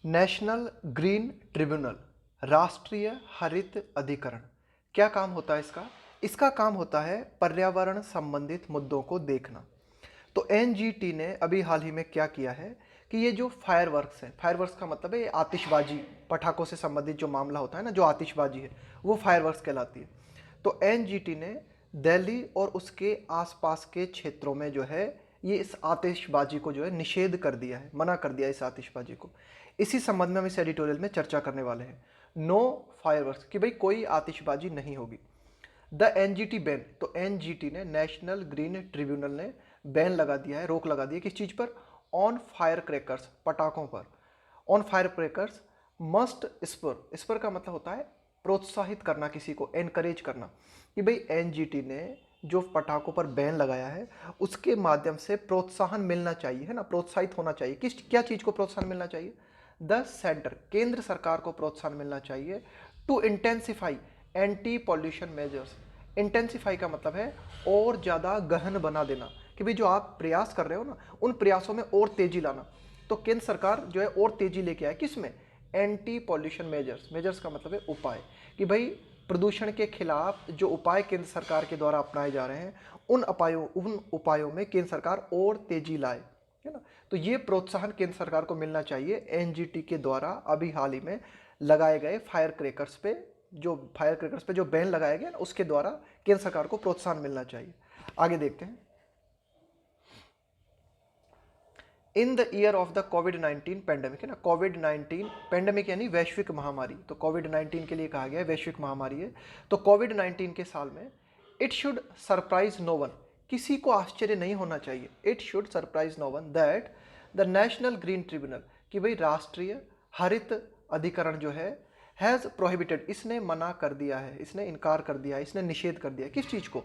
National green tribunal, राष्ट्रीय हरित अधिकरण, क्या काम होता है इसका? इसका काम होता है पर्यावरण संबंधित मुद्दों को देखना। तो एनजीटी ने अभी हाल ही में क्या किया है कि ये जो फायरवर्क्स है, फायरवर्क्स का मतलब है ये आतिशबाजी, पटाखों से संबंधित जो मामला होता है ना, जो आतिशबाजी है वो फायरवर्क्स कहलाती है। तो एनजीटी ने दिल्ली और उसके आसपास के क्षेत्रों में जो है ये इस आतिशबाजी को जो है निषेध कर दिया है, मना कर दिया इस आतिशबाजी को। इसी संबंध में हम इस एडिटोरियल में चर्चा करने वाले हैं। नो फायरवर्क्स, कि भाई कोई आतिशबाजी नहीं होगी। द एनजीटी बैन, तो एनजीटी ने, नेशनल ग्रीन ट्रिब्यूनल ने बैन लगा दिया है, रोक लगा दी है किस चीज पर? ऑन फायर क्रैकर्स, पटाखों पर। On fire crackers must spur, spur का मतलब होता है प्रोत्साहित करना, किसी को एनकरेज करना, कि भाई एनजीटी ने जो पटाखों पर बैन लगाया है उसके माध्यम से प्रोत्साहन मिलना चाहिए, है ना, प्रोत्साहित होना चाहिए। किस क्या चीज को प्रोत्साहन मिलना चाहिए? द सेंटर, केंद्र सरकार को प्रोत्साहन मिलना चाहिए to intensify anti pollution measures. Intensify का मतलब है और ज़्यादा गहन बना देना, कि भाई जो आप प्रयास कर रहे हो ना उन प्रयासों में और तेजी लाना। तो केंद्र सरकार जो है और तेजी लेके आए किस में? एंटी पॉल्यूशन मेजर्स, मेजर्स का मतलब है उपाय, कि भाई प्रदूषण के खिलाफ जो उपाय केंद्र सरकार के द्वारा अपनाए जा रहे हैं उन उपायों में केंद्र सरकार और तेजी लाए, है ना। तो ये प्रोत्साहन केंद्र सरकार को मिलना चाहिए एनजीटी के द्वारा अभी हाल ही में लगाए गए फायर क्रैकर्स पे, जो बैन लगाया गया ना उसके द्वारा केंद्र सरकार को प्रोत्साहन मिलना चाहिए। आगे देखते हैं। In the year of the covid pandemic, है ना, कोविड-19 पेंडेमिक यानी वैश्विक महामारी, तो कोविड-19 के लिए कहा गया है वैश्विक महामारी है। तो कोविड-19 के साल में it should surprise no one, किसी को आश्चर्य नहीं होना चाहिए, it should surprise no one that the national green tribunal, कि भाई राष्ट्रीय हरित अधिकरण जो है हैज़ प्रोहिबिटेड, इसने मना कर दिया है, इसने इनकार कर दिया है, इसने निषेध कर दिया है किस चीज़ को?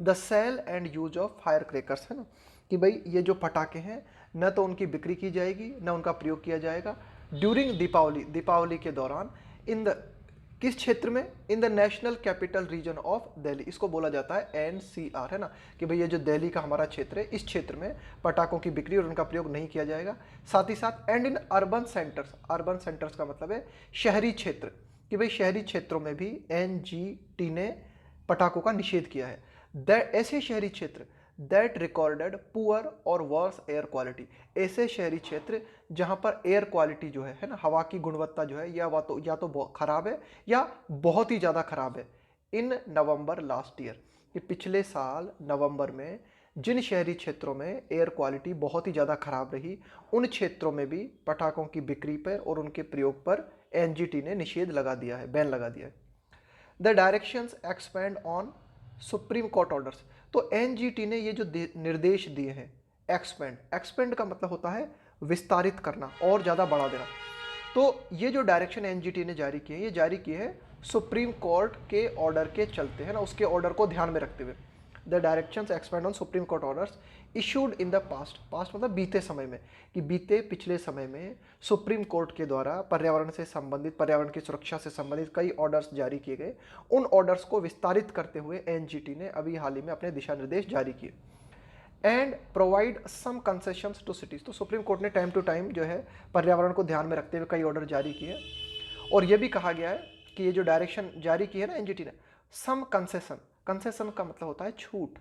The sale and use of fire crackers, है ना, कि भाई ये जो पटाखे हैं न तो उनकी बिक्री की जाएगी न उनका प्रयोग किया जाएगा ड्यूरिंग दीपावली, दीपावली के दौरान। इन द किस क्षेत्र में? In the national capital region of Delhi, इसको बोला जाता है एनसीआर, है ना, कि भाई ये जो दिल्ली का हमारा क्षेत्र है इस क्षेत्र में पटाखों की बिक्री और उनका प्रयोग नहीं किया जाएगा। साथ ही साथ and in urban centres, urban centres का मतलब है शहरी क्षेत्र, कि भाई शहरी क्षेत्रों में भी एनजीटी ने पटाखों का निषेध किया है। दैट ऐसे शहरी क्षेत्र दैट रिकॉर्डेड पुअर और वर्स एयर क्वालिटी, ऐसे शहरी क्षेत्र जहां पर एयर क्वालिटी जो है ना, हवा की गुणवत्ता जो है या तो खराब है या बहुत ही ज़्यादा खराब है। इन नवंबर लास्ट ईयर, कि पिछले साल नवंबर में जिन शहरी क्षेत्रों में एयर क्वालिटी बहुत ही ज़्यादा खराब रही उन क्षेत्रों में भी पटाखों की बिक्री पर और उनके प्रयोग पर एनजीटी ने निषेध लगा दिया है, बैन लगा दिया है। The directions expand on supreme court orders, तो एनजीटी ने ये जो निर्देश दिए हैं, एक्सपेंड, एक्सपेंड का मतलब होता है विस्तारित करना और ज़्यादा बढ़ा देना। तो ये जो डायरेक्शन एनजीटी ने जारी किए, ये जारी किए हैं सुप्रीम कोर्ट के ऑर्डर के चलते, है ना, उसके ऑर्डर को ध्यान में रखते हुए। The directions expand on supreme court orders issued in the past, past मतलब बीते समय में, कि बीते पिछले समय में सुप्रीम कोर्ट के द्वारा पर्यावरण से संबंधित, पर्यावरण की सुरक्षा से संबंधित कई ऑर्डर्स जारी किए गए। उन ऑर्डर्स को विस्तारित करते हुए एनजीटी ने अभी हाल ही में अपने दिशा निर्देश जारी किए। And provide some concessions to cities, तो सुप्रीम कोर्ट ने टाइम टू टाइम जो है पर्यावरण को ध्यान में रखते हुए कई ऑर्डर जारी किए। और यह भी कहा गया है कि ये जो डायरेक्शन जारी की है ना एनजीटी ने, सम कंसेशन, कंसेशन का मतलब होता है छूट,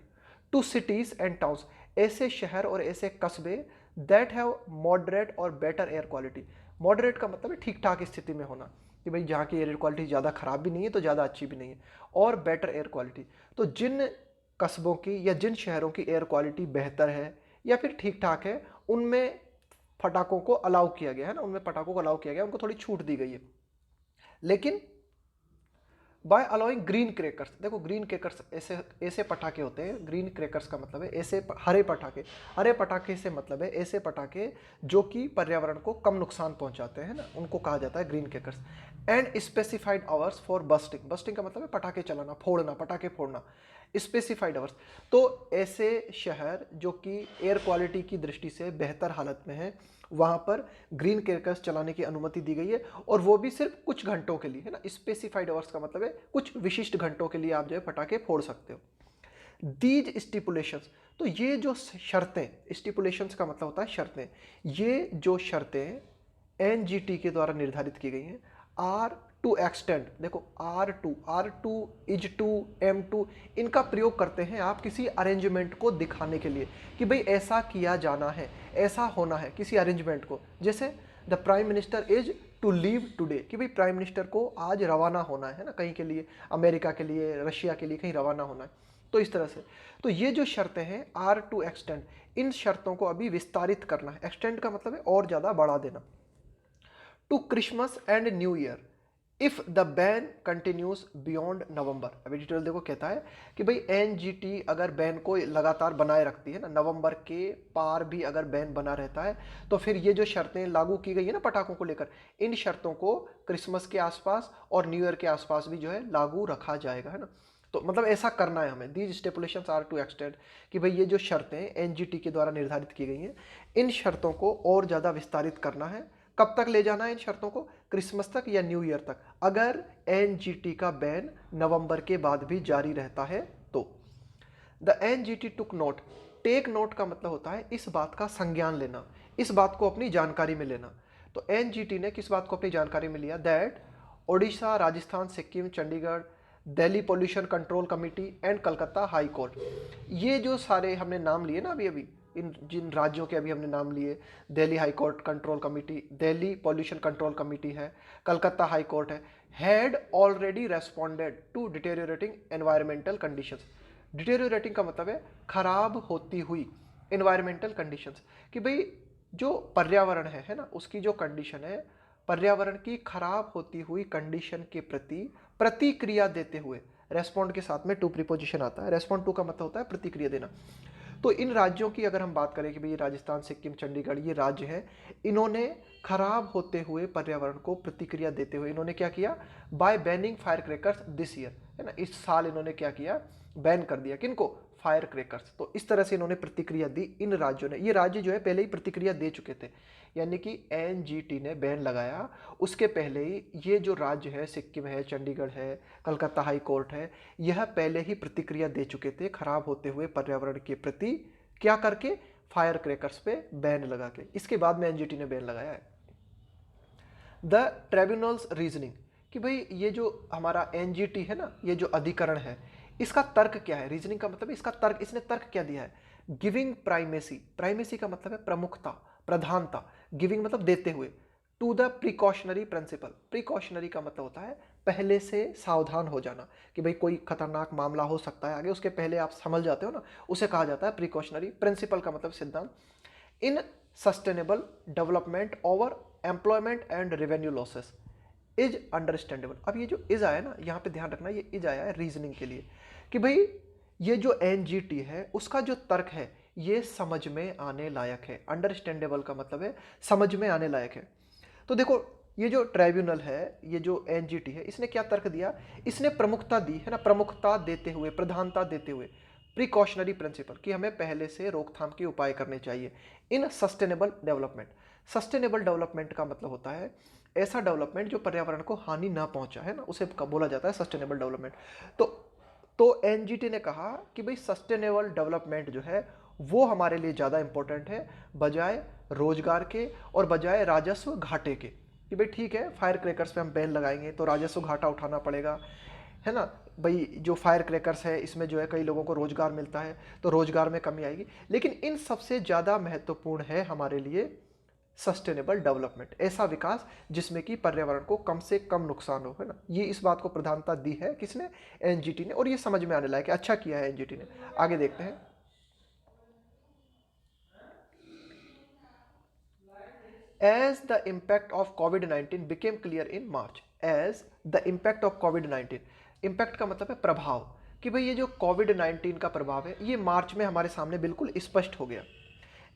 टू सिटीज एंड टाउन्स, ऐसे शहर और ऐसे कस्बे दैट हैव मॉडरेट और बेटर एयर क्वालिटी। मॉडरेट का मतलब है ठीक ठाक स्थिति में होना, कि भाई जहाँ की एयर क्वालिटी ज़्यादा खराब भी नहीं है तो ज़्यादा अच्छी भी नहीं है, और बेटर एयर क्वालिटी, तो जिन कस्बों की या जिन शहरों की एयर क्वालिटी बेहतर है या फिर ठीक ठाक है उनमें पटाखों को अलाउ किया गया है ना, उनमें पटाखों को अलाउ किया गया, उनको थोड़ी छूट दी गई है। लेकिन बाय अलाउइंग ग्रीन क्रैकर्स, देखो ग्रीन क्रैकर्स ऐसे ऐसे पटाखे होते हैं, ग्रीन क्रैकर्स का मतलब है ऐसे हरे पटाखे, हरे पटाखे से मतलब है ऐसे पटाखे जो कि पर्यावरण को कम नुकसान पहुंचाते हैं ना, उनको कहा जाता है green crackers. And specified hours for bursting, bursting का मतलब है पटाखे चलाना, फोड़ना, पटाखे फोड़ना, स्पेसिफाइड आवर्स। तो ऐसे शहर जो कि एयर क्वालिटी की दृष्टि से बेहतर हालत में है वहां पर ग्रीन क्रैकर्स चलाने की अनुमति दी गई है, और वो भी सिर्फ कुछ घंटों के लिए, है ना, स्पेसिफाइड आवर्स का मतलब है कुछ विशिष्ट घंटों के लिए आप जो है पटाखे फोड़ सकते हो। दीज स्टिपुलेशंस, तो ये जो शर्तें, स्टिपुलेशंस का मतलब होता है शर्तें, ये जो शर्तें एनजीटी के द्वारा निर्धारित की गई हैं। आर टू एक्सटेंड, देखो R2 इज टू M2, इनका प्रयोग करते हैं आप किसी अरेंजमेंट को दिखाने के लिए कि भाई ऐसा किया जाना है, ऐसा होना है, किसी अरेंजमेंट को। जैसे the prime minister is to leave today, कि भाई प्राइम मिनिस्टर को आज रवाना होना है ना, कहीं के लिए, अमेरिका के लिए, रशिया के लिए कहीं रवाना होना है। तो इस तरह से, तो ये जो शर्तें हैं R टू एक्सटेंड, इन शर्तों को अभी विस्तारित करना है। एक्सटेंड का मतलब है और ज़्यादा बढ़ा देना। To Christmas and new year if the ban continues beyond November. अभी डिटेल देखो, कहता है कि भाई एनजीटी अगर बैन को लगातार बनाए रखती है ना, नवंबर के पार भी अगर बैन बना रहता है, तो फिर ये जो शर्तें लागू की गई है ना पटाखों को लेकर, इन शर्तों को क्रिसमस के आसपास और न्यू ईयर के आसपास भी जो है लागू रखा जाएगा, है ना। तो मतलब ऐसा करना है हमें। दीज स्टेपुलेशंस आर टू एक्सटेंड, कि भाई ये जो शर्तें एनजीटी के द्वारा निर्धारित की गई हैं, इन शर्तों को और ज़्यादा विस्तारित करना है। कब तक ले जाना है इन शर्तों को? क्रिसमस तक या न्यू ईयर तक, अगर एनजीटी का बैन नवंबर के बाद भी जारी रहता है तो। The NGT took note, take note का मतलब होता है इस बात का संज्ञान लेना, इस बात को अपनी जानकारी में लेना। तो एनजीटी ने किस बात को अपनी जानकारी में लिया? That Odisha, Rajasthan, Sikkim, Chandigarh, Delhi pollution control committee and Calcutta high court, ये जो सारे हमने नाम लिए ना अभी अभी, इन जिन राज्यों के अभी हमने नाम लिए, Delhi high court control committee, Delhi pollution control committee है, कलकत्ता हाई कोर्ट है, had already responded to deteriorating environmental conditions. Deteriorating का मतलब है खराब होती हुई एनवायरमेंटल कंडीशंस, कि भाई जो पर्यावरण है ना, उसकी जो कंडीशन है, पर्यावरण की खराब होती हुई कंडीशन के प्रति प्रतिक्रिया देते हुए, रेस्पॉन्ड के साथ में टू प्रीपोजिशन आता है, रेस्पॉन्ड टू का मतलब होता है प्रतिक्रिया देना। तो इन राज्यों की अगर हम बात करें कि भाई राजस्थान, सिक्किम, चंडीगढ़, ये राज्य हैं, इन्होंने खराब होते हुए पर्यावरण को प्रतिक्रिया देते हुए इन्होंने क्या किया? Bye banning fire crackers this year, है ना, इस साल इन्होंने क्या किया? बैन कर दिया। किनको? Fire crackers. तो इस तरह से इन्होंने प्रतिक्रिया दी इन राज्यों ने। ये राज्य जो है पहले ही प्रतिक्रिया दे चुके थे, यानी कि एनजीटी ने बैन लगाया उसके पहले ही ये जो राज्य है, सिक्किम है, चंडीगढ़ है, कलकत्ता हाई कोर्ट है, यह पहले ही प्रतिक्रिया दे चुके थे खराब होते हुए पर्यावरण के प्रति, क्या करके? फायर क्रैकर्स पे बैन लगा के। इसके बाद में एनजीटी ने बैन लगाया है। द ट्रिब्यूनल्स रीजनिंग, कि भाई ये जो हमारा एनजीटी है ना, ये जो अधिकरण है, इसका तर्क क्या है? रीजनिंग का मतलब इसका तर्क, इसने तर्क क्या दिया है? गिविंग प्राइमेसी, प्राइमेसी का मतलब है प्रमुखता, प्रधानता, गिविंग मतलब देते हुए, to the precautionary principle, precautionary का मतलब होता है पहले से सावधान हो जाना, कि भाई कोई खतरनाक मामला हो सकता है आगे, उसके पहले आप समझ जाते हो ना, उसे कहा जाता है प्रिकॉशनरी। प्रिंसिपल का मतलब सिद्धांत। इन sustainable development over employment and revenue losses is understandable. अब ये जो इज आया ना, यहाँ पे ध्यान रखना, ये इज आया है रीजनिंग के लिए, कि भाई ये जो एनजीटी है उसका जो तर्क है ये समझ में आने लायक है। अंडरस्टैंडेबल का मतलब है समझ में आने लायक है। तो देखो ये जो ट्राइब्यूनल है, ये जो एनजीटी है, इसने क्या तर्क दिया? इसने प्रमुखता दी है ना, प्रमुखता देते हुए, प्रधानता देते हुए, प्रिकॉशनरी प्रिंसिपल, कि हमें पहले से रोकथाम के उपाय करने चाहिए। इन सस्टेनेबल डेवलपमेंट, सस्टेनेबल डेवलपमेंट का मतलब होता है ऐसा डेवलपमेंट जो पर्यावरण को हानि ना पहुंचा, है ना, उसे बोला जाता है सस्टेनेबल डेवलपमेंट। तो एनजीटी ने कहा कि भाई सस्टेनेबल डेवलपमेंट जो है वो हमारे लिए ज़्यादा इंपॉर्टेंट है बजाय रोजगार के और बजाय राजस्व घाटे के। कि भाई ठीक है, फायर क्रैकर्स पे हम बैन लगाएंगे तो राजस्व घाटा उठाना पड़ेगा, है ना भाई। जो फायर क्रैकर्स है इसमें जो है कई लोगों को रोजगार मिलता है, तो रोजगार में कमी आएगी। लेकिन इन सबसे ज़्यादा महत्वपूर्ण है हमारे लिए सस्टेनेबल डेवलपमेंट, ऐसा विकास जिसमें कि पर्यावरण को कम से कम नुकसान हो, है ना। ये इस बात को प्रधानता दी है किसने? एनजीटी ने। और ये समझ में आने लायक है, अच्छा किया है एनजीटी ने। आगे देखते हैं। As the impact of COVID-19 became clear in March, as the impact of COVID-19, impact का मतलब है प्रभाव, कि भाई ये जो कोविड-19 का प्रभाव है ये मार्च में हमारे सामने बिल्कुल स्पष्ट हो गया।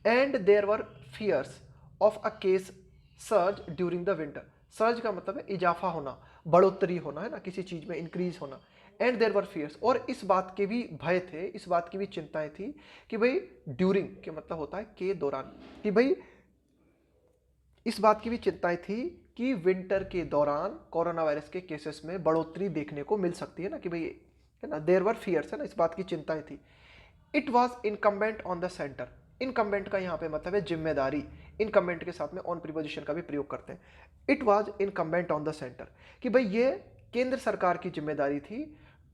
And there were fears of a case surge during the winter, surge का मतलब है इजाफा होना, बढ़ोतरी होना, है ना, किसी चीज में इंक्रीज होना। एंड देयर वर फियर्स, और इस बात के भी भय थे, इस बात की भी चिंताएं थी कि भाई ड्यूरिंग के मतलब होता है के दौरान, कि भाई इस बात की भी चिंताएं थी कि विंटर के दौरान कोरोना वायरस के केसेस में बढ़ोतरी देखने को मिल सकती है ना, कि भाई, है ना, देयर वर फियर्स, है ना, इस बात की चिंताएं थी। It was incumbent on the centre, incumbent का यहाँ पे मतलब है जिम्मेदारी, इनकम्बेंट के साथ में ऑन प्रीपोजिशन का भी प्रयोग करते हैं। It was incumbent on the centre, कि भाई ये केंद्र सरकार की जिम्मेदारी थी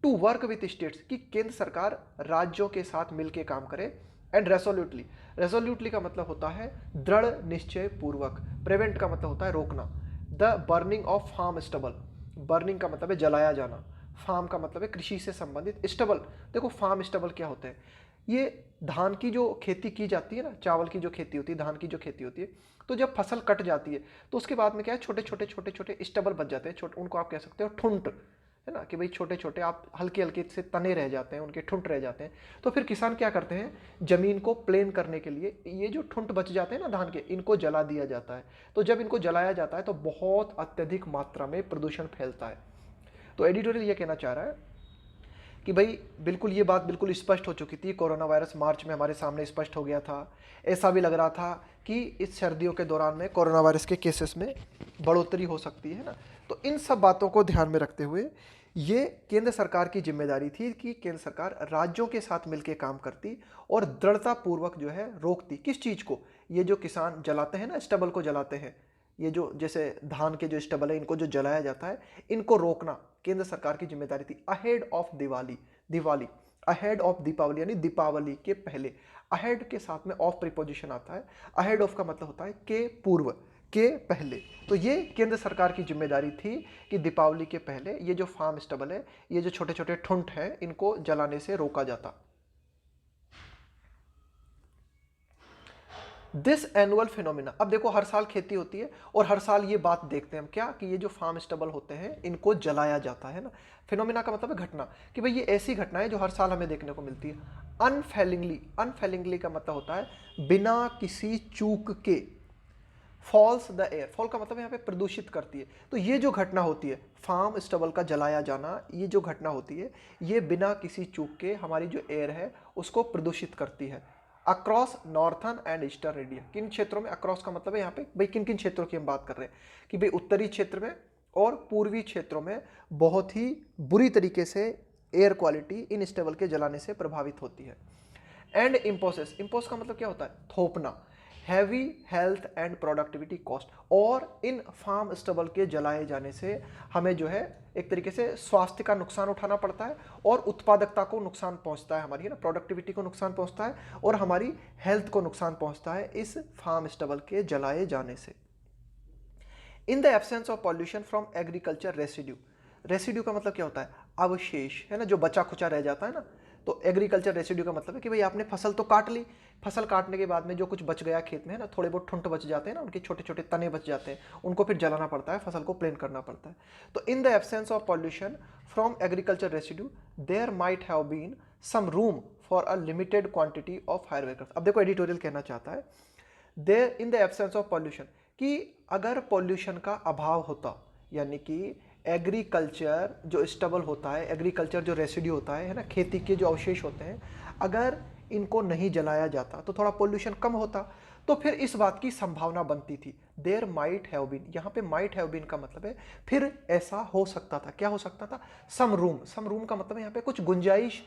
टू वर्क विथ स्टेट्स, कि केंद्र सरकार राज्यों के साथ मिलकर काम करे, एंड रेसोल्यूटली, रेसोल्यूटली का मतलब होता है दृढ़ निश्चय पूर्वक, प्रिवेंट का मतलब होता है रोकना, the burning of farm stubble, burning का मतलब है जलाया जाना, फार्म का मतलब है कृषि से संबंधित, स्टबल, देखो फार्म स्टबल क्या होते हैं, ये धान की जो खेती की जाती है ना, चावल की जो खेती होती है, धान की जो खेती होती है, तो जब फसल कट जाती है तो उसके बाद में क्या है, छोटे छोटे छोटे छोटे स्टबल बच जाते हैं, उनको आप कह सकते हो ठुंट, है ना, कि भाई छोटे छोटे आप हल्के हल्के से तने रह जाते हैं, उनके ठुंट रह जाते हैं। तो फिर किसान क्या करते हैं, जमीन को प्लेन करने के लिए ये जो ठुंट बच जाते हैं ना धान के, इनको जला दिया जाता है। तो जब इनको जलाया जाता है तो बहुत अत्यधिक मात्रा में प्रदूषण फैलता है। तो एडिटोरियल ये कहना चाह रहा है कि भाई बिल्कुल ये बात बिल्कुल स्पष्ट हो चुकी थी, कोरोना वायरस मार्च में हमारे सामने स्पष्ट हो गया था, ऐसा भी लग रहा था कि इस सर्दियों के दौरान में कोरोना वायरस के केसेस में बढ़ोतरी हो सकती है ना। तो इन सब बातों को ध्यान में रखते हुए ये केंद्र सरकार की जिम्मेदारी थी कि केंद्र सरकार राज्यों के साथ मिलकर काम करती और दृढ़तापूर्वक जो है रोकती, किस चीज़ को, ये जो किसान जलाते हैं ना, स्टबल को जलाते हैं, ये जो जैसे धान के जो स्टबल है इनको जो जलाया जाता है, इनको रोकना केंद्र सरकार की जिम्मेदारी थी। Ahead of Diwali, Diwali ahead of Deepavali, यानी दीपावली के पहले, अहेड के साथ में ऑफ प्रीपोजिशन आता है, अहेड ऑफ का मतलब होता है के पूर्व, के पहले। तो ये केंद्र सरकार की जिम्मेदारी थी कि दीपावली के पहले ये जो फार्म स्टबल है, ये जो छोटे छोटे ठुंठ हैं, इनको जलाने से रोका जाता। दिस एनुअल फिनोमिना, अब देखो हर साल खेती होती है और हर साल ये बात देखते हैं हम क्या, कि ये जो फार्म स्टबल होते हैं इनको जलाया जाता है ना। फिनोमिना का मतलब है घटना, कि भाई ये ऐसी घटना है जो हर साल हमें देखने को मिलती है। अनफेलिंगली, अनफेलिंगली का मतलब होता है बिना किसी चूक के, फॉल्स द एयर, फॉल का मतलब यहाँ पे प्रदूषित करती है। तो ये जो घटना होती है फार्म स्टबल का जलाया जाना, ये जो घटना होती है ये बिना किसी चूक के हमारी जो एयर है उसको प्रदूषित करती है। Across northern and eastern India, किन क्षेत्रों में, अक्रॉस का मतलब है यहाँ पे भाई किन किन क्षेत्रों की हम बात कर रहे हैं, कि भाई उत्तरी क्षेत्र में और पूर्वी क्षेत्रों में बहुत ही बुरी तरीके से एयर क्वालिटी इन स्टबल के जलाने से प्रभावित होती है। एंड इम्पोसेस, इम्पोज का मतलब क्या होता है, थोपना, heavy health and productivity cost, और इन फार्म स्टबल के जलाए जाने से हमें जो है एक तरीके से स्वास्थ्य का नुकसान उठाना पड़ता है और उत्पादकता को नुकसान पहुंचता है, हमारी है ना प्रोडक्टिविटी को नुकसान पहुंचता है और हमारी हेल्थ को नुकसान पहुंचता है इस फार्म स्टबल के जलाए जाने से। इन the absence of pollution from agriculture residue, residue का मतलब क्या होता है, अवशेष, है ना, जो बचा खुचा रह जाता है ना। तो एग्रीकल्चर रेसिड्यू का मतलब है कि भाई आपने फसल तो काट ली, फसल काटने के बाद में जो कुछ बच गया खेत में, है ना, थोड़े बहुत ठुंठ बच जाते हैं ना, उनके छोटे छोटे तने बच जाते हैं, उनको फिर जलाना पड़ता है, फसल को प्लेन करना पड़ता है। तो in the absence of pollution from agriculture residue there might have been some room for a limited quantity of fire workers. अब देखो एडिटोरियल कहना चाहता है there in the absence of pollution, कि अगर पॉल्यूशन का अभाव होता, यानी कि एग्रीकल्चर जो स्टबल होता है, एग्रीकल्चर जो रेसिड्यू होता है ना, खेती के जो अवशेष होते हैं, अगर इनको नहीं जलाया जाता तो थोड़ा पॉल्यूशन कम होता। तो फिर इस बात की संभावना बनती थी, देयर माइट हैव बीन, यहाँ पे माइट हैव बीन का मतलब है फिर ऐसा हो सकता था, क्या हो सकता था, सम रूम, सम रूम का मतलब है यहाँ पे कुछ गुंजाइश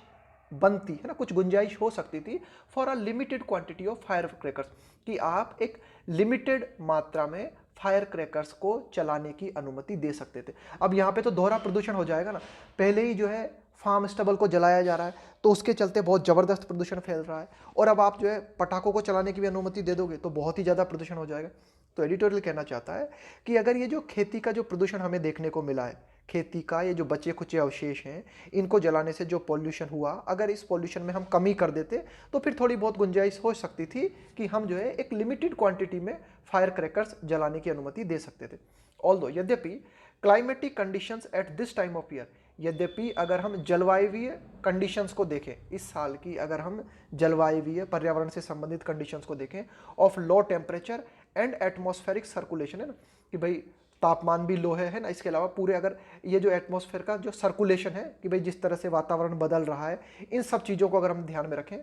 बनती है ना, कुछ गुंजाइश हो सकती थी for a limited quantity of fire crackers, कि आप एक लिमिटेड मात्रा में फायर क्रैकर्स को चलाने की अनुमति दे सकते थे। अब यहाँ पे तो दोहरा प्रदूषण हो जाएगा ना, पहले ही जो है फार्म स्टबल को जलाया जा रहा है तो उसके चलते बहुत ज़बरदस्त प्रदूषण फैल रहा है, और अब आप जो है पटाखों को चलाने की भी अनुमति दे दोगे तो बहुत ही ज़्यादा प्रदूषण हो जाएगा। तो एडिटोरियल कहना चाहता है कि अगर ये जो खेती का जो प्रदूषण हमें देखने को मिला है, खेती का ये जो बचे खुचे अवशेष हैं, इनको जलाने से जो पॉल्यूशन हुआ, अगर इस पॉल्यूशन में हम कमी कर देते तो फिर थोड़ी बहुत गुंजाइश हो सकती थी कि हम जो है एक लिमिटेड क्वांटिटी में फायर क्रैकर्स जलाने की अनुमति दे सकते थे। ऑल्दो, यद्यपि climatic conditions at this time of year, यद्यपि अगर हम जलवायुवीय कंडीशंस को देखें, इस साल की अगर हम जलवायुवीय पर्यावरण से संबंधित कंडीशंस को देखें, of low temperature and atmospheric circulation, है ना, कि भाई तापमान भी लो है ना, इसके अलावा पूरे अगर ये जो एटमॉस्फेयर का जो सर्कुलेशन है, कि भाई जिस तरह से वातावरण बदल रहा है, इन सब चीज़ों को अगर हम ध्यान में रखें,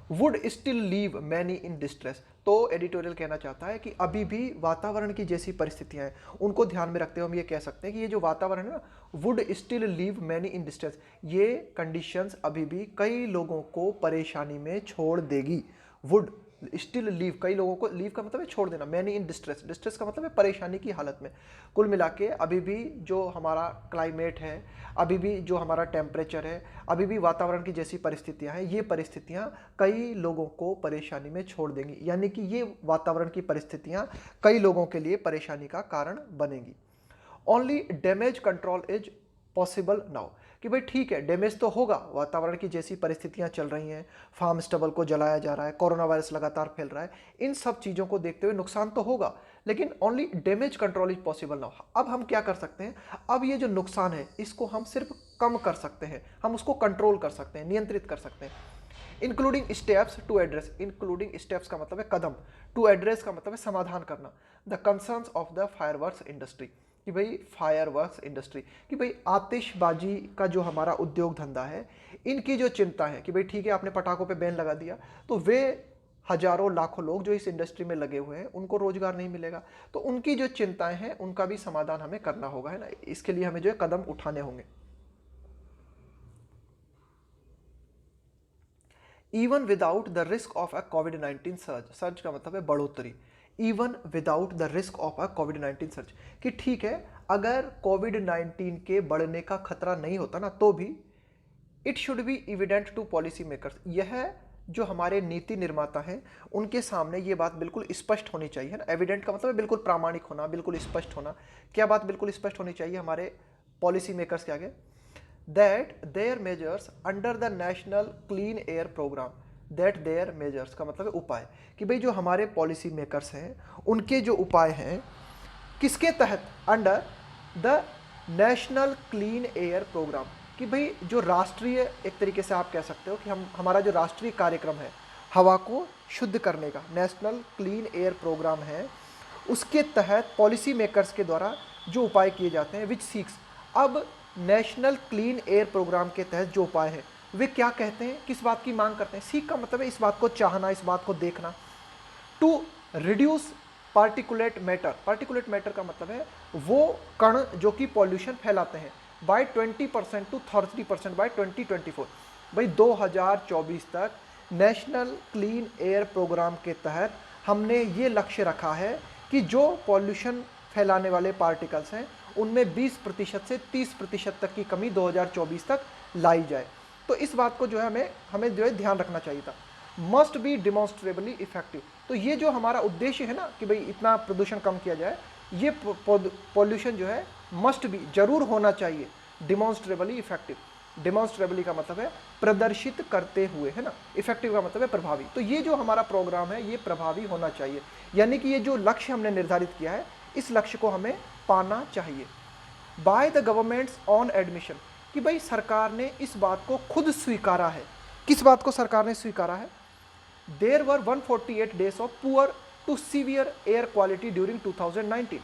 would still leave many in distress. तो एडिटोरियल कहना चाहता है कि अभी भी वातावरण की जैसी परिस्थितियां हैं उनको ध्यान में रखते हुए हम ये कह सकते हैं कि ये जो वातावरण है ना, would still leave many in distress, ये कंडीशंस अभी भी कई लोगों को परेशानी में छोड़ देगी। वुड स्टिल लीव, कई लोगों को, लीव का मतलब है छोड़ देना, मैनी इन डिस्ट्रेस, डिस्ट्रेस का मतलब है परेशानी की हालत में। कुल मिला के अभी भी जो हमारा क्लाइमेट है, अभी भी जो हमारा टेम्परेचर है, अभी भी वातावरण की जैसी परिस्थितियां हैं, ये परिस्थितियां कई लोगों को परेशानी में छोड़ देंगी, यानी कि ये वातावरण की परिस्थितियां कई लोगों के लिए परेशानी का कारण बनेंगी। Only damage control is possible now, कि भाई ठीक है डैमेज तो होगा, वातावरण की जैसी परिस्थितियां चल रही हैं, फार्म स्टबल को जलाया जा रहा है, कोरोना वायरस लगातार फैल रहा है, इन सब चीज़ों को देखते हुए नुकसान तो होगा, लेकिन only damage control is possible now. अब हम क्या कर सकते हैं, अब ये जो नुकसान है इसको हम सिर्फ कम कर सकते हैं, हम उसको कंट्रोल कर सकते हैं, नियंत्रित कर सकते हैं। Including steps to address, including steps का मतलब है कदम, टू एड्रेस का मतलब है समाधान करना, the concerns of the fireworks industry, कि भाई फायरवर्क्स इंडस्ट्री, कि भाई आतिशबाजी का जो हमारा उद्योग धंधा है, इनकी जो चिंता है कि भाई ठीक है आपने पटाखों पे बैन लगा दिया तो वे हजारों लाखों लोग जो इस इंडस्ट्री में लगे हुए हैं उनको रोजगार नहीं मिलेगा, तो उनकी जो चिंताएं हैं उनका भी समाधान हमें करना होगा, है ना, इसके लिए हमें जो है कदम उठाने होंगे। Even without the risk of a covid surge, surge का मतलब है बढ़ोतरी, even without the risk of a covid surge, कि ठीक है अगर कोविड-19 के बढ़ने का खतरा नहीं होता ना तो भी it should be evident to policy makers, यह जो हमारे नीति निर्माता हैं उनके सामने ये बात बिल्कुल स्पष्ट होनी चाहिए, है ना, एविडेंट का मतलब है बिल्कुल प्रामाणिक होना, बिल्कुल स्पष्ट होना। क्या बात बिल्कुल स्पष्ट होनी चाहिए हमारे पॉलिसी मेकर्स के आगे, that their measures under the national clean air program, that their measures का मतलब है उपाय, कि भाई जो हमारे पॉलिसी मेकर्स हैं उनके जो उपाय हैं किसके तहत, under the national clean air programme, कि भाई जो राष्ट्रीय, एक तरीके से आप कह सकते हो कि हमारा जो राष्ट्रीय कार्यक्रम है हवा को शुद्ध करने का, नेशनल क्लीन एयर प्रोग्राम है, उसके तहत पॉलिसी मेकर्स के द्वारा जो उपाय किए जाते हैं, विच सीक्स, अब नेशनल क्लीन एयर प्रोग्राम के तहत जो उपाय है वे क्या कहते हैं, किस बात की मांग करते हैं, सीख का मतलब है इस बात को चाहना, इस बात को देखना, to reduce particulate matter, particulate matter का मतलब है वो कण जो कि पॉल्यूशन फैलाते हैं, बाय 20% टू 30% बाय 2024, भाई 2024 तक नेशनल क्लीन एयर प्रोग्राम के तहत हमने ये लक्ष्य रखा है कि जो पॉल्यूशन फैलाने वाले पार्टिकल्स हैं उनमें 20% से 30% तक की कमी 2024 तक लाई जाए। तो इस बात को जो है हमें जो है ध्यान रखना चाहिए था। मस्ट बी डिमॉन्स्ट्रेबली इफेक्टिव, तो ये जो हमारा उद्देश्य है ना कि भाई इतना प्रदूषण कम किया जाए, ये पॉल्यूशन जो है मस्ट बी, जरूर होना चाहिए, डिमॉन्स्ट्रेबली इफेक्टिव, डिमॉन्स्ट्रेबली का मतलब है प्रदर्शित करते हुए, है ना, इफेक्टिव का मतलब है प्रभावी, तो ये जो हमारा प्रोग्राम है ये प्रभावी होना चाहिए, यानी कि ये जो लक्ष्य हमने निर्धारित किया है इस लक्ष्य को हमें पाना चाहिए। By the governments on admission, कि भाई सरकार ने इस बात को खुद स्वीकारा है, किस बात को सरकार ने स्वीकारा है, there were 148 days of poor to severe air quality during 2019,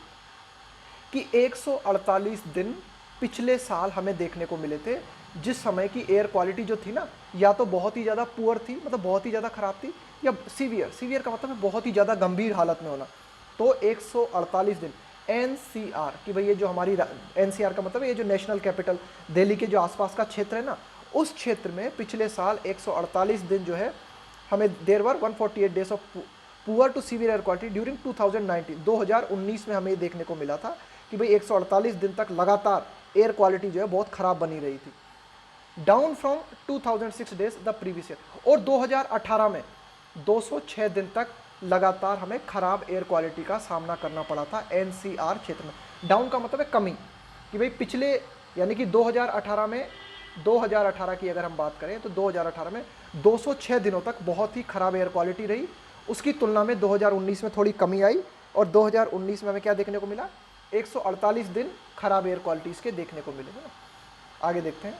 कि 148 दिन पिछले साल हमें देखने को मिले थे जिस समय की एयर क्वालिटी जो थी ना, या तो बहुत ही ज़्यादा पुअर थी, मतलब बहुत ही ज़्यादा खराब थी, या सीवियर, सीवियर का मतलब है बहुत ही ज़्यादा गंभीर हालत में होना, तो 148 दिन एनसीआर, कि भाई ये जो हमारी एनसीआर का मतलब है ये जो नेशनल कैपिटल दिल्ली के जो आसपास का क्षेत्र है ना, उस क्षेत्र में पिछले साल 148 दिन जो है हमें, there were 148 days of poor to severe air quality during 2019 में हमें देखने को मिला था कि भाई 148 दिन तक लगातार एयर क्वालिटी जो है बहुत ख़राब बनी रही थी, down from 2006 days the previous year, और 2018 में 206 दिन तक लगातार हमें खराब एयर क्वालिटी का सामना करना पड़ा था एनसीआर क्षेत्र में। डाउन का मतलब है कमी, कि भाई पिछले, यानी कि 2018 में, 2018 की अगर हम बात करें तो 2018 में 206 दिनों तक बहुत ही खराब एयर क्वालिटी रही, उसकी तुलना में 2019 में थोड़ी कमी आई, और 2019 में हमें क्या देखने को मिला, 148 दिन खराब एयर क्वालिटीज़ के देखने को मिले, है ना। आगे देखते हैं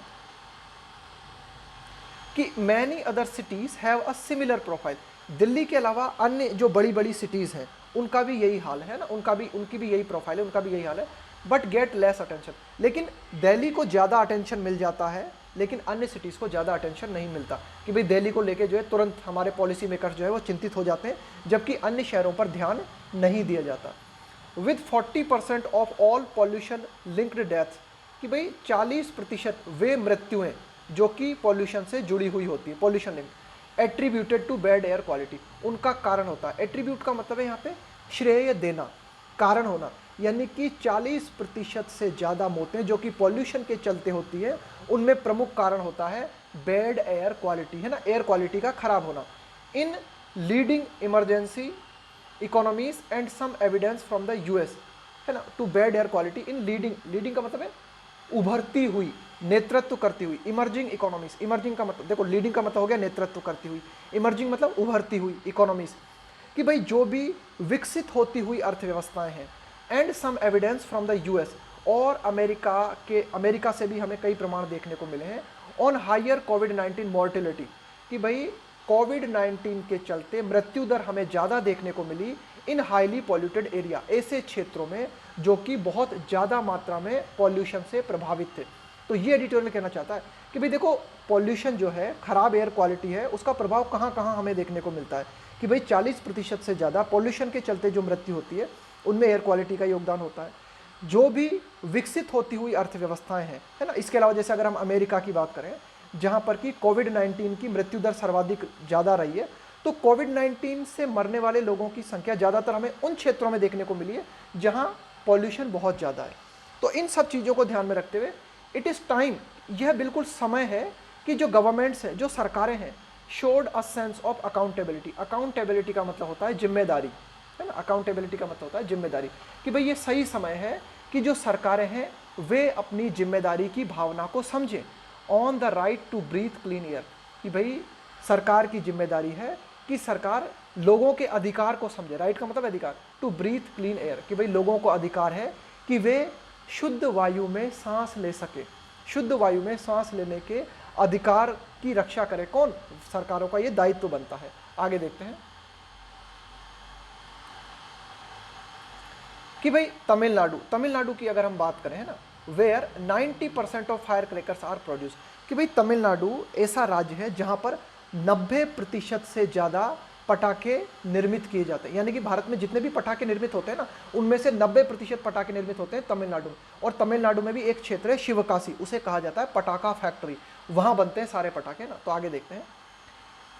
कि many other cities have a similar profile, Delhi के अलावा अन्य जो बड़ी बड़ी सिटीज़ हैं उनका भी यही हाल है ना, उनकी भी यही प्रोफाइल है, उनका भी यही हाल है, बट गेट लेस अटेंशन, लेकिन दिल्ली को ज़्यादा अटेंशन मिल जाता है लेकिन अन्य सिटीज़ को ज़्यादा अटेंशन नहीं मिलता कि भाई दिल्ली को लेके जो है तुरंत हमारे पॉलिसी मेकर्स जो है वो चिंतित हो जाते हैं, जबकि अन्य शहरों पर ध्यान नहीं दिया जाता। With 40% of all pollution linked deaths, कि भाई 40% वे मृत्युएं जो कि पॉल्यूशन से जुड़ी हुई होती है, pollution link, attributed to bad air quality, उनका कारण होता है। एट्रीब्यूट का मतलब है यहाँ पे श्रेय देना, कारण होना, यानी कि 40% से ज़्यादा मौतें जो कि पॉल्यूशन के चलते होती है, उनमें प्रमुख कारण होता है बैड एयर क्वालिटी, है ना, एयर क्वालिटी का खराब होना। In leading emergency economies and some evidence from the US, है ना, to bad air quality in leading का मतलब है उभरती हुई, नेतृत्व करती हुई, इमर्जिंग इकोनॉमीज, इमर्जिंग का मतलब देखो, लीडिंग का मतलब हो गया नेतृत्व करती हुई, इमर्जिंग मतलब उभरती हुई इकोनॉमीज, कि भाई जो भी विकसित होती हुई अर्थव्यवस्थाएं हैं, and some evidence from the US, और अमेरिका से भी हमें कई प्रमाण देखने को मिले हैं, ऑन हायर कोविड-19 मॉर्टिलिटी, कि भाई कोविड-19 के चलते मृत्यु दर हमें ज़्यादा देखने को मिली इन हाईली पॉल्यूटेड एरिया, ऐसे क्षेत्रों में जो कि बहुत ज़्यादा मात्रा में पॉल्यूशन से प्रभावित थे। तो ये एडिटोरियल कहना चाहता है कि भाई देखो, पॉल्यूशन जो है, खराब एयर क्वालिटी है, उसका प्रभाव कहाँ कहाँ हमें देखने को मिलता है, कि भाई 40% से ज़्यादा पॉल्यूशन के चलते जो मृत्यु होती है उनमें एयर क्वालिटी का योगदान होता है। जो भी विकसित होती हुई अर्थव्यवस्थाएं हैं, है ना, इसके अलावा जैसे अगर हम अमेरिका की बात करें जहां पर कि कोविड-19 की मृत्यु दर सर्वाधिक ज़्यादा रही है, तो कोविड-19 से मरने वाले लोगों की संख्या ज़्यादातर हमें उन क्षेत्रों में देखने को मिली है जहां पॉल्यूशन बहुत ज़्यादा है। तो इन सब चीज़ों को ध्यान में रखते हुए इट इज़ टाइम, यह बिल्कुल समय है कि जो गवर्नमेंट्स हैं, जो सरकारें हैं, showed a sense of accountability, accountability का मतलब होता है जिम्मेदारी, है ना, अकाउंटेबिलिटी का मतलब होता है जिम्मेदारी, कि भाई ये सही समय है कि जो सरकारें हैं वे अपनी जिम्मेदारी की भावना को समझें, on the right to breathe clean air, कि भाई सरकार की जिम्मेदारी है कि सरकार लोगों के अधिकार को समझे, राइट का मतलब अधिकार, टू ब्रीथ क्लीन एयर, कि भाई लोगों को अधिकार है कि वे शुद्ध वायु में सांस ले सके, शुद्ध वायु में सांस लेने के अधिकार की रक्षा करे। कौन? सरकारों का ये दायित्व बनता है। आगे देखते हैं कि भाई तमिलनाडु की अगर हम बात करें, है ना, where 90% of fire crackers are produce, कि भाई तमिलनाडु ऐसा राज्य है जहां पर 90% से ज़्यादा पटाखे निर्मित किए जाते हैं, यानी कि भारत में जितने भी पटाखे निर्मित होते हैं ना, उनमें से 90% पटाखे निर्मित होते हैं तमिलनाडु में। और तमिलनाडु में भी एक क्षेत्र है शिवकाशी, उसे कहा जाता है पटाखा फैक्ट्री, वहाँ बनते हैं सारे पटाखे ना। तो आगे देखते हैं,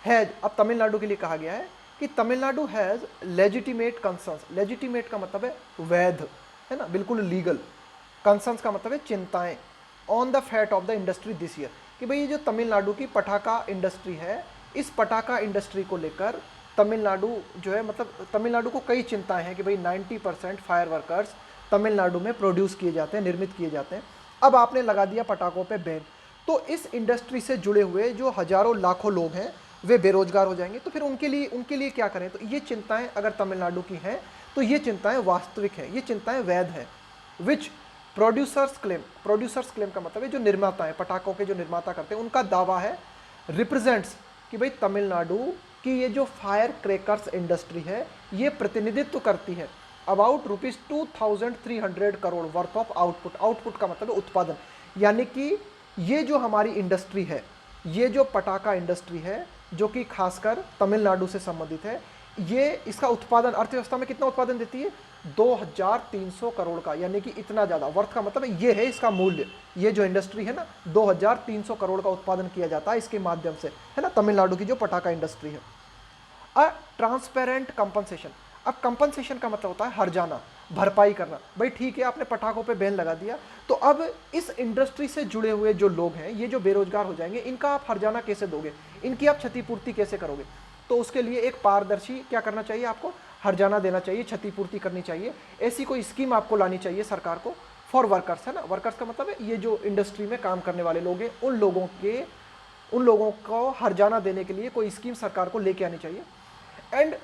हैज, अब तमिलनाडु के लिए कहा गया है कि Tamil Nadu has legitimate concerns, legitimate का मतलब है वैध, है ना, बिल्कुल लीगल, कंसर्न्स का मतलब है चिंताएं, on the fat of the industry this year, कि भाई ये जो तमिलनाडु की पटाखा इंडस्ट्री है, इस पटाखा इंडस्ट्री को लेकर तमिलनाडु जो है, मतलब तमिलनाडु को कई चिंताएं हैं कि भाई 90% फायर वर्कर्स तमिलनाडु में प्रोड्यूस किए जाते हैं, निर्मित किए जाते हैं। अब आपने लगा दिया पटाखों पे बैन, तो इस इंडस्ट्री से जुड़े हुए जो हजारों लाखों लोग हैं वे बेरोजगार हो जाएंगे। तो फिर उनके लिए क्या करें? तो ये चिंताएं अगर तमिलनाडु की हैं तो ये चिंताएं वास्तविक हैं, ये चिंताएं वैध हैं। विच प्रोड्यूसर्स क्लेम का मतलब है जो निर्माता है, पटाखों के जो निर्माता करते हैं, उनका दावा है, रिप्रेजेंट्स, कि भाई तमिलनाडु की ये जो फायर क्रैकर्स इंडस्ट्री है ये प्रतिनिधित्व करती है about ₹2300 crore worth of output. Output का मतलब है उत्पादन, यानी कि ये जो हमारी इंडस्ट्री है, ये जो पटाखा इंडस्ट्री है जो कि खासकर तमिलनाडु से संबंधित है, ये इसका उत्पादन अर्थव्यवस्था में कितना उत्पादन देती है? 2300 करोड़ का, यानी कि इतना ज़्यादा। वर्थ का मतलब है ये है इसका मूल्य, ये जो इंडस्ट्री है ना, 2300 करोड़ का उत्पादन किया जाता है इसके माध्यम से, है ना, तमिलनाडु की जो पटाखा इंडस्ट्री है। अ ट्रांसपेरेंट कंपनसेशन, अब कंपनसेशन का मतलब होता है हर्जाना, भरपाई करना। भाई ठीक है, आपने पटाखों पे बैन लगा दिया, तो अब इस इंडस्ट्री से जुड़े हुए जो लोग हैं, ये जो बेरोजगार हो जाएंगे, इनका आप हर्जाना कैसे दोगे, इनकी आप क्षतिपूर्ति कैसे करोगे? तो उसके लिए एक पारदर्शी क्या करना चाहिए, आपको हर्जाना देना चाहिए, क्षतिपूर्ति करनी चाहिए। ऐसी कोई स्कीम आपको लानी चाहिए सरकार को फॉर वर्कर्स, है ना। वर्कर्स का मतलब है ये जो इंडस्ट्री में काम करने वाले लोग हैं, उन लोगों को हर्जाना देने के लिए कोई स्कीम सरकार को लेके आनी चाहिए। And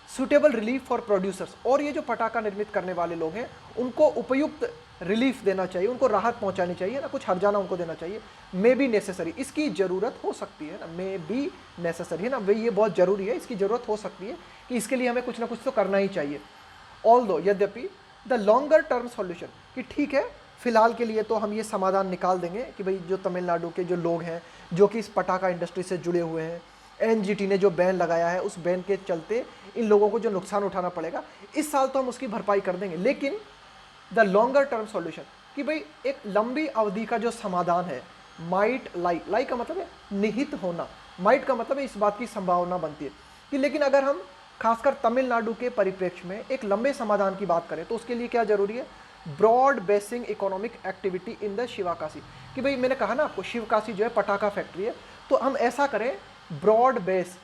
suitable relief for producers, और ये जो पटाखा निर्मित करने वाले लोग हैं उनको उपयुक्त रिलीफ देना चाहिए, उनको राहत पहुंचानी चाहिए ना, कुछ हर्जाना उनको देना चाहिए। मे बी नेसेसरी, इसकी ज़रूरत हो सकती है ना, मे बी नेसेसरी, है ना, भाई ये बहुत ज़रूरी है, इसकी ज़रूरत हो सकती है कि इसके लिए हमें कुछ ना कुछ तो करना ही चाहिए। ऑल्दो, यद्यपि द लॉन्गर टर्म सॉल्यूशन, कि ठीक है फिलहाल के लिए तो हम ये समाधान निकाल देंगे कि भाई जो तमिलनाडु के जो लोग हैं जो कि इस पटाखा इंडस्ट्री से जुड़े हुए हैं, एनजीटी ने जो बैन लगाया है उस बैन के चलते इन लोगों को जो नुकसान उठाना पड़ेगा इस साल तो हम उसकी भरपाई कर देंगे। लेकिन द लॉन्गर टर्म सॉल्यूशन कि भाई एक लंबी अवधि का जो समाधान है, माइट लाई का मतलब है निहित होना, माइट का मतलब है इस बात की संभावना बनती है कि लेकिन अगर हम खासकर तमिलनाडु के परिप्रेक्ष्य में एक लंबे समाधान की बात करें तो उसके लिए क्या जरूरी है, broad basing economic activity in the Sivakasi. कि भाई मैंने कहा ना आपको शिवकाशी जो है पटाखा फैक्ट्री है, तो हम ऐसा करें ब्रॉड बेस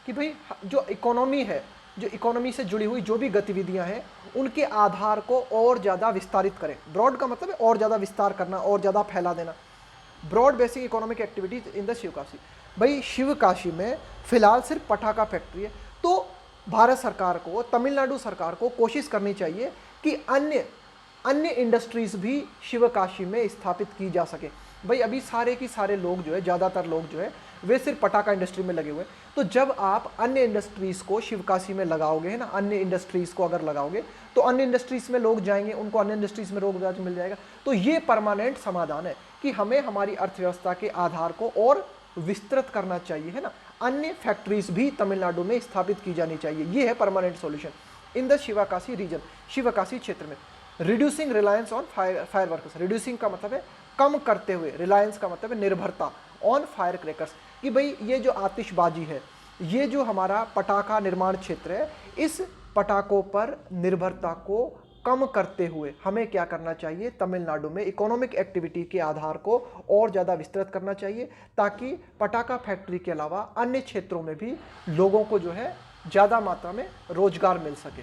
कि भाई जो इकोनॉमी है, जो इकोनॉमी से जुड़ी हुई जो भी गतिविधियां हैं उनके आधार को और ज़्यादा विस्तारित करें। ब्रॉड का मतलब है और ज़्यादा विस्तार करना, और ज़्यादा फैला देना। Broad basic economic activities in the Sivakasi. भाई शिवकाशी में फिलहाल सिर्फ पटाखा फैक्ट्री है, तो भारत सरकार को, तमिलनाडु सरकार को कोशिश करनी चाहिए कि अन्य इंडस्ट्रीज भी शिवकाशी में स्थापित की जा सके। भाई अभी सारे की सारे लोग जो है, ज़्यादातर लोग जो है वे सिर्फ पटाखा इंडस्ट्री में लगे हुए हैं, तो जब आप अन्य इंडस्ट्रीज़ को शिवकाशी में लगाओगे, है ना, अन्य इंडस्ट्रीज़ को अगर लगाओगे तो अन्य इंडस्ट्रीज़ में लोग जाएंगे, उनको अन्य इंडस्ट्रीज़ में रोजगार मिल जाएगा। तो ये परमानेंट समाधान है कि हमें हमारी अर्थव्यवस्था के आधार को और विस्तृत करना चाहिए, है ना, अन्य फैक्ट्रीज भी तमिलनाडु में स्थापित की जानी चाहिए। ये है permanent solution in the Sivakasi region, Sivakasi क्षेत्र में। Reducing reliance on fire workers, reducing का मतलब है कम करते हुए, रिलायंस का मतलब है निर्भरता, ऑन फायर क्रैकर्स कि भाई ये जो आतिशबाजी है, ये जो हमारा पटाखा निर्माण क्षेत्र है, इस पटाखों पर निर्भरता को कम करते हुए हमें क्या करना चाहिए, तमिलनाडु में इकोनॉमिक एक्टिविटी के आधार को और ज़्यादा विस्तृत करना चाहिए, ताकि पटाखा फैक्ट्री के अलावा अन्य क्षेत्रों में भी लोगों को जो है ज़्यादा मात्रा में रोजगार मिल सके।